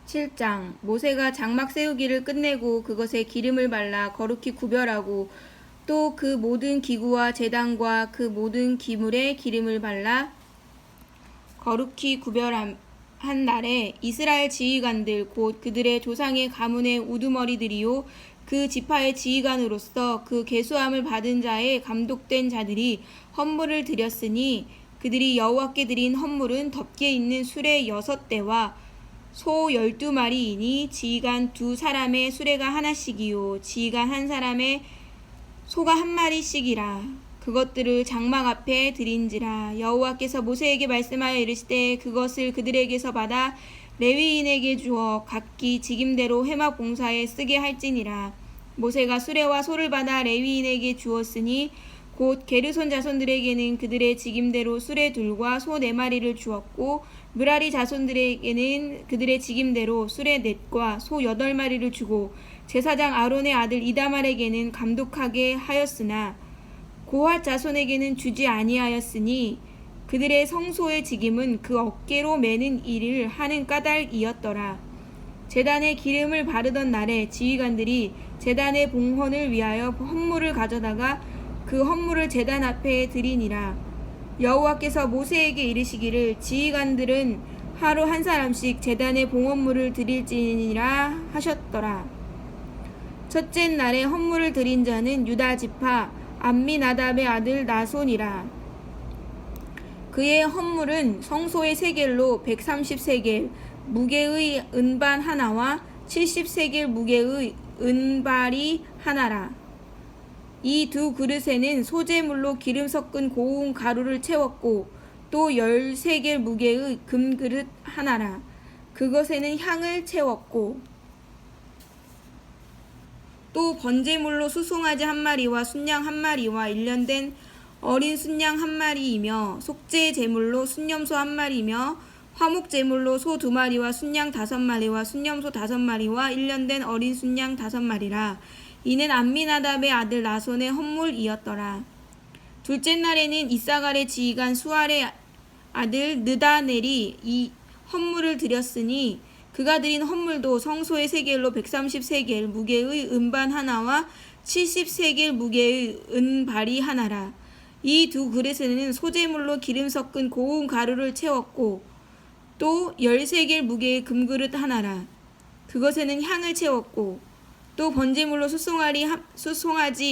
7장 모세가 장막 세우기를 끝내고 그것에 기름을 발라 거룩히 구별하고 또 그 모든 기구와 제단과 그 모든 기물에 기름을 발라 거룩히 구별한 날에 이스라엘 지휘관들 곧 그들의 조상의 가문의 우두머리들이요 그 지파의 지휘관으로서 그 계수함을 받은 자의 감독된 자들이 헌물을 드렸으니 그들이 여호와께 드린 헌물은 덮개 있는 수레 6대와 소 12마리이니 지휘관 2사람의 수레가 하나씩이요 지휘관 1사람의 소가 1마리씩이라. 그것들을 장막 앞에 드린지라. 여호와께서 모세에게 말씀하여 이르시되 그것을 그들에게서 받아 레위인에게 주어 각기 직임대로 회막 봉사에 쓰게 할지니라. 모세가 수레와 소를 받아 레위인에게 주었으니 곧 게르손 자손들에게는 그들의 직임대로 수레 2과 소 4마리를 주었고 므라리 자손들에게는 그들의 직임대로 수레 4과 소 8마리를 주고 제사장 아론의 아들 이다말에게는 감독하게 하였으나 고핫 자손에게는 주지 아니하였으니 그들의 성소의 직임은 그 어깨로 매는 일을 하는 까닭이었더라. 제단에 기름을 바르던 날에 지휘관들이 제단의 봉헌을 위하여 헌물을 가져다가 그 헌물을 제단 앞에 드리니라. 여호와께서 모세에게 이르시기를 지휘관들은 하루 1사람씩 제단의 봉헌물을 드릴지니라 하셨더라. 첫째 날에 헌물을 드린 자는 유다 지파 암미나답의 아들 나손이라. 그의 헌물은 성소의 세겔로 130세겔 무게의 은반 하나와 70세겔 무게의 은발이 하나라. 이 2 그릇에는 소재물로 기름 섞은 고운 가루를 채웠고 또 13겔 무게의 금그릇 하나라. 그것에는 향을 채웠고 또 번제물로 수송아지 1마리와 순양 1마리와 1년된 어린 순양 1마리이며 속죄 제물로 순염소 1마리며 화목 제물로 소 2마리와 순양 5마리와 순염소 5마리와 1년된 어린 순양 5마리라. 이는 암미나답의 아들 나손의 헌물이었더라. 둘째 날에는 이사갈의 지휘관 수알의 아들 느다넬이 이 헌물을 드렸으니 그가 드린 헌물도 성소의 세겔로 130세겔 무게의 은반 하나와 70세겔 무게의 은발이 하나라. 이 2 그릇에는 소재물로 기름 섞은 고운 가루를 채웠고 또 13겔 무게의 금그릇 하나라. 그것에는 향을 채웠고 또 번제물로 수송아지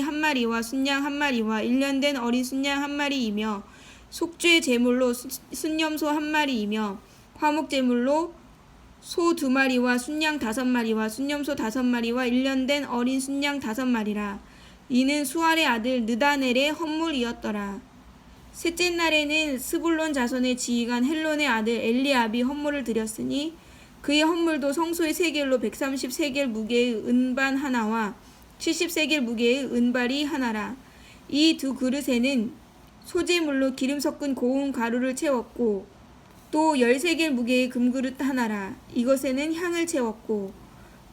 1마리와 순양 1마리와 1년된 어린 순양 1마리이며 속죄 제물로 순염소 1마리이며 화목 제물로 소 2마리와 순양 5마리와 순염소 5마리와 1년된 어린 순양 5마리라. 이는 수알의 아들 느다넬의 헌물이었더라. 셋째 날에는 스불론 자손의 지휘관 헬론의 아들 엘리압이 헌물을 드렸으니 그의 헌물도 성소의 세겔로 130세겔 무게의 은반 하나와 70세겔 무게의 은발이 하나라. 이 2 그릇에는 소재물로 기름 섞은 고운 가루를 채웠고 또 13겔 무게의 금그릇 하나라. 이것에는 향을 채웠고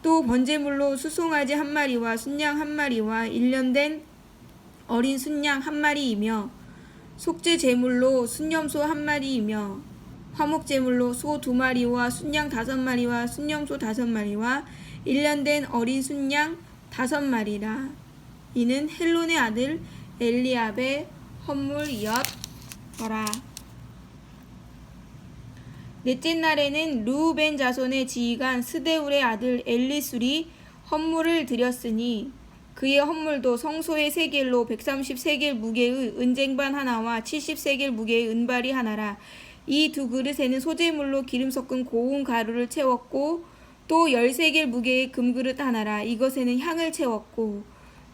또 번제물로 수송아지 1마리와 순양 1마리와 1년된 어린 순양 1마리이며 속죄 제물로 순염소 1마리이며 화목 제물로 소 2마리와 순양 5마리와 순염소 5마리와 1년된 어린 순양 5마리라. 이는 헬론의 아들 엘리압의 헌물이었더라. 넷째 날에는 르우벤 자손의 지휘관 스데울의 아들 엘리술이 헌물을 드렸으니 그의 헌물도 성소의 세겔로 130세겔 무게의 은쟁반 하나와 70세겔 무게의 은발이 하나라. 이 2 그릇에는 소재물로 기름 섞은 고운 가루를 채웠고 또 13겔 무게의 금그릇 하나라. 이것에는 향을 채웠고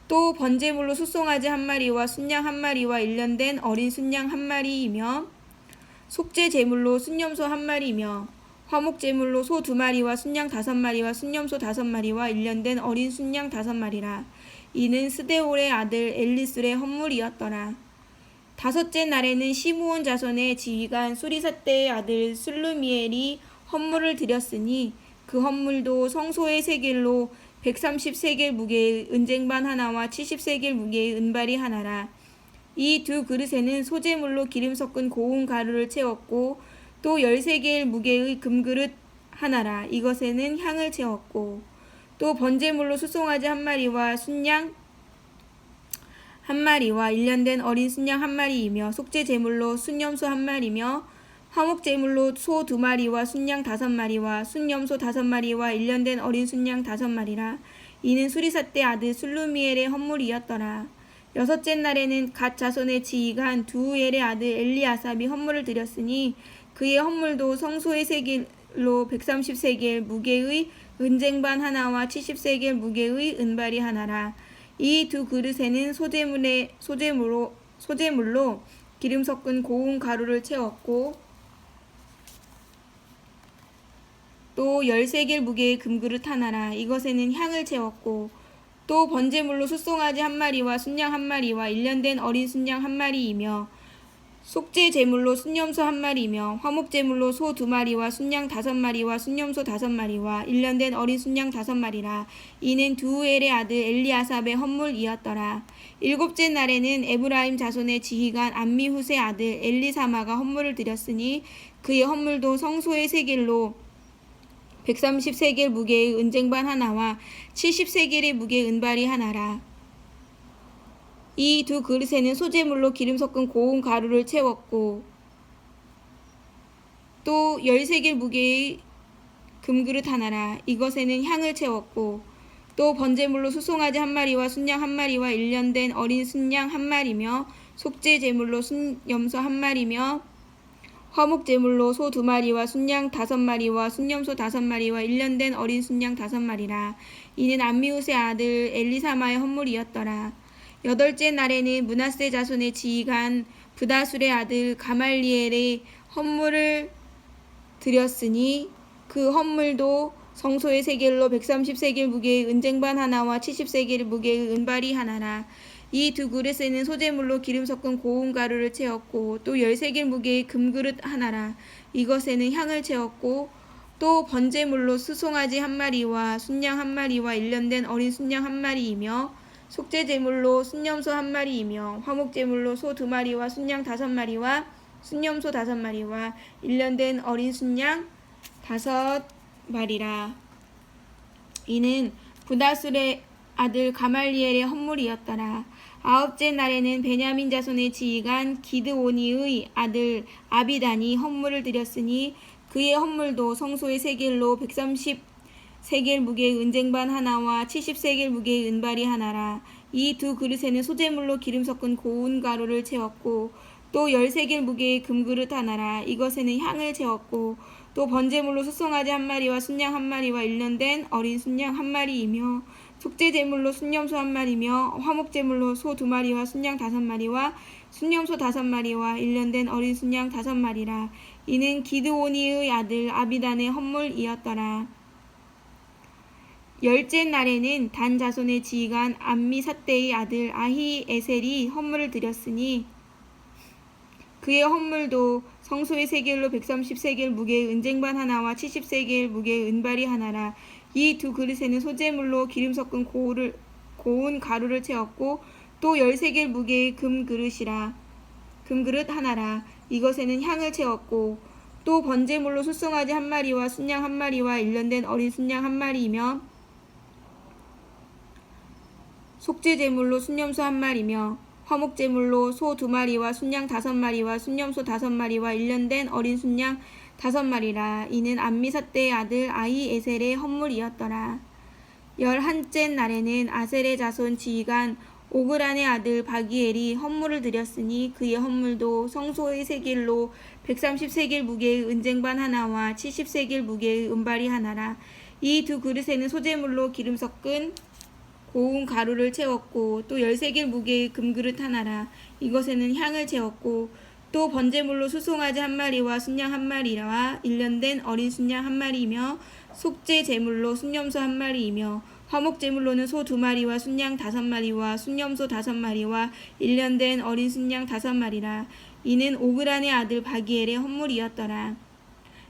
또 번제물로 수송아지 1마리와 순양 1마리와 1년된 어린 순양 1마리이며 속죄 제물로 순염소 1마리며 화목 제물로 소 2마리와 순양 5마리와 순염소 5마리와 1년된 어린 순양 5마리라. 이는 스데올의 아들 엘리술의 헌물이었더라. 다섯째 날에는 시므온 자손의 지휘관 수리삿대의 아들 슬루미엘이 헌물을 드렸으니 그 헌물도 성소의 세겔로 130세겔 무게의 은쟁반 하나와 70세겔 무게의 은발이 하나라. 이 2 그릇에는 소재물로 기름 섞은 고운 가루를 채웠고 또 13개의 무게의 금그릇 하나라. 이것에는 향을 채웠고 또 번제물로 수송아지 한 마리와 순양 한 마리와 일년된 어린 순양 한 마리이며 속죄 제물로 순염소 한 마리며 화목 제물로 소 2마리와 순양 5마리와 순염소 5마리와 일년된 어린 순양 5마리라. 이는 수리사때 아들 술루미엘의 헌물이었더라. 여섯째 날에는 갓 자손의 지휘관 두우엘의 아들 엘리아삽이 헌물을 드렸으니 그의 헌물도 성소의 세겔로 130세겔 무게의 은쟁반 하나와 70세겔 무게의 은발이 하나라. 이 두 그릇에는 소제물로 기름 섞은 고운 가루를 채웠고 또 10세겔 무게의 금그릇 하나라. 이것에는 향을 채웠고 또 번제물로 숫송아지 한 마리와 순양 한 마리와 일년된 어린 순양 한 마리이며 속죄 제물로 순염소 한 마리이며 화목 제물로 소 2마리와 순양 5마리와 순염소 5마리와 일년된 어린 순양 5마리라. 이는 두우엘의 아들 엘리아삽의 헌물이었더라. 일곱째 날에는 에브라임 자손의 지휘관 암미훗의 아들 엘리사마가 헌물을 드렸으니 그의 헌물도 성소의 세겔로 130세겔 무게의 은쟁반 하나와 70세겔의 무게의 은발이 하나라. 이 두 그릇에는 소제물로 기름 섞은 고운 가루를 채웠고 또 10세겔 무게의 금그릇 하나라. 이것에는 향을 채웠고 또 번제물로 수송아지 한 마리와 순양 한 마리와 일년된 어린 순양 한 마리며 속죄 제물로 순염소 한 마리며 화목 제물로 소 2마리와 순양 5마리와 순염소 5마리와 일년된 어린 순양 5마리라. 이는 암미훗의 아들 엘리사마의 헌물이었더라. 여덟째 날에는 므낫세 자손의 지휘관 브다술의 아들 가말리엘의 헌물을 드렸으니 그 헌물도 성소의 세겔로 130세겔 무게의 은쟁반 하나와 70세겔 무게의 은발이 하나라. 이 두 그릇에는 소제물로 기름 섞은 고운 가루를 채웠고 또 10세겔 무게의 금그릇 하나라. 이것에는 향을 채웠고 또 번제물로 수송아지 한 마리와 순양 한 마리와 일년된 어린 순양 한 마리이며 속죄 제물로 순염소 한 마리이며 화목 제물로 소 2마리와 순양 5마리와 순염소 5마리와 일년된 어린 순양 5마리라. 이는 브다술의 아들 가말리엘의 헌물이었더라. 아홉째 날에는 베냐민 자손의 지휘관 기드오니의 아들 아비단이 헌물을 드렸으니 그의 헌물도 성소의 세겔로 130세겔 무게의 은쟁반 하나와 70세겔 무게의 은발이 하나라. 이 두 그릇에는 소제물로 기름 섞은 고운 가루를 채웠고 또 10세겔 무게의 금그릇 하나라. 이것에는 향을 채웠고 또 번제물로 수송아지 한 마리와 순양 한 마리와 일년된 어린 순양 한 마리이며 속죄 제물로 순염소 한 마리며 화목 제물로 소 2마리와 순양 5마리와 순염소 5마리와 일년된 어린 순양 5마리라. 이는 기드오니의 아들 아비단의 헌물이었더라. 열째 날에는 단 자손의 지휘관 암미삿대의 아들 아히에셀이 헌물을 드렸으니 그의 헌물도 성소의 세겔로 130세겔 무게의 은쟁반 하나와 70세겔 무게의 은발이 하나라. 이 두 그릇에는 소제물로 기름 섞은 고운 가루를 채웠고 또 10세겔 무게의 금그릇 하나라. 이것에는 향을 채웠고 또 번제물로 숫송아지 한 마리와 순양 한 마리와 일년된 어린 순양 한 마리이며 속죄 제물로 순염소 한 마리며 화목 제물로 소 2마리와 순양 5마리와 순염소 5마리와 일년된 어린 순양 5마리라. 이는 암미삿대의 아들 아히에셀의 헌물이었더라. 11째 날에는 아셀의 자손 지휘관 오그란의 아들 바기엘이 헌물을 드렸으니 그의 헌물도 성소의 세겔로 130세겔 무게의 은쟁반 하나와 70세겔 무게의 은발이 하나라. 이 두 그릇에는 소제물로 기름 섞은 고운 가루를 채웠고 또 10세겔 무게의 금그릇 하나라. 이것에는 향을 채웠고 또 번제물로 수송아지 한 마리와 순양 한 마리와 일년된 어린 순양 한 마리이며 속죄 제물로 순염소 한 마리이며 화목 제물로는 소 2마리와 순양 5마리와 순염소 5마리와 일년된 어린 순양 5마리라. 이는 오그란의 아들 바기엘의 헌물이었더라.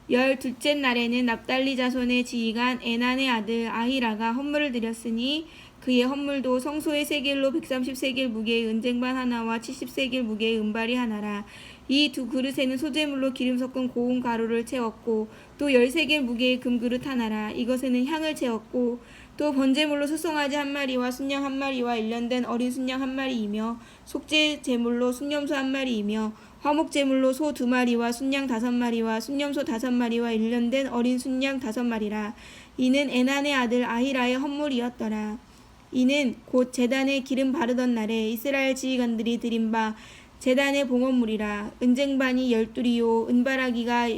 12째 날에는 납달리 자손의 지휘관 에난의 아들 아히라가 헌물을 드렸으니 그의 헌물도 성소의 세겔로 130세겔 무게의 은쟁반 하나와 70세겔 무게의 은발이 하나라. 이 두 그릇에는 소재물로 기름 섞은 고운 가루를 채웠고 또 13개 무게의 금그릇 하나라. 이것에는 향을 채웠고 또 번제물로 수송아지 한 마리와 순양 한 마리와 일년된 어린 순양 한 마리이며 속죄 제물로 순염소 한 마리이며 화목 제물로 소 2마리와 순양 5마리와 순염소 5마리와 일년된 어린 순양 5마리라. 이는 에난의 아들 아히라의 헌물이었더라. 이는 곧 제단에 기름 바르던 날에 이스라엘 지휘관들이 드린 바 제단의 봉헌물이라. 은쟁반이 12리요 은바라기가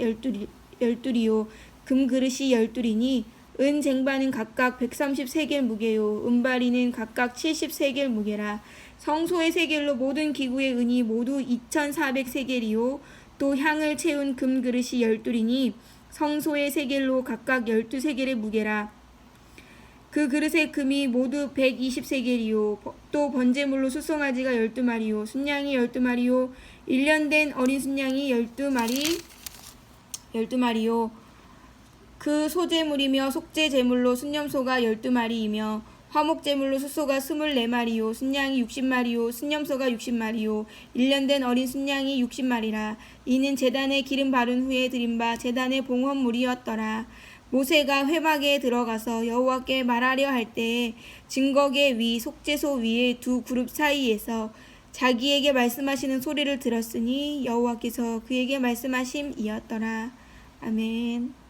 12리요 금그릇이 12리니 은쟁반은 각각 133겔 무게요 은바리는 각각 73겔 무게라. 성소의 세겔로 모든 기구의 은이 모두 2400세겔이요 또 향을 채운 금그릇이 12리니 성소의 세겔로 각각 12세겔의 무게라. 그 그릇의 금이 모두 120세겔이요 또 번제물로 수송아지가 12마리요 순양이 12마리요 1년된 어린 순양이 12마리요 그 소제물이며 속죄 제물로 순염소가 12마리이며 화목 제물로 숫소가 24마리요 순양이 60마리요 순염소가 60마리요 1년된 어린 순양이 60마리라. 이는 제단에 기름 바른 후에 드린 바 제단의 봉헌물이었더라. 모세가 회막에 들어가서 여호와께 말하려 할 때에 증거계 위 속죄소 위에 두 그룹 사이에서 자기에게 말씀하시는 소리를 들었으니 여호와께서 그에게 말씀하심이었더라. 아멘.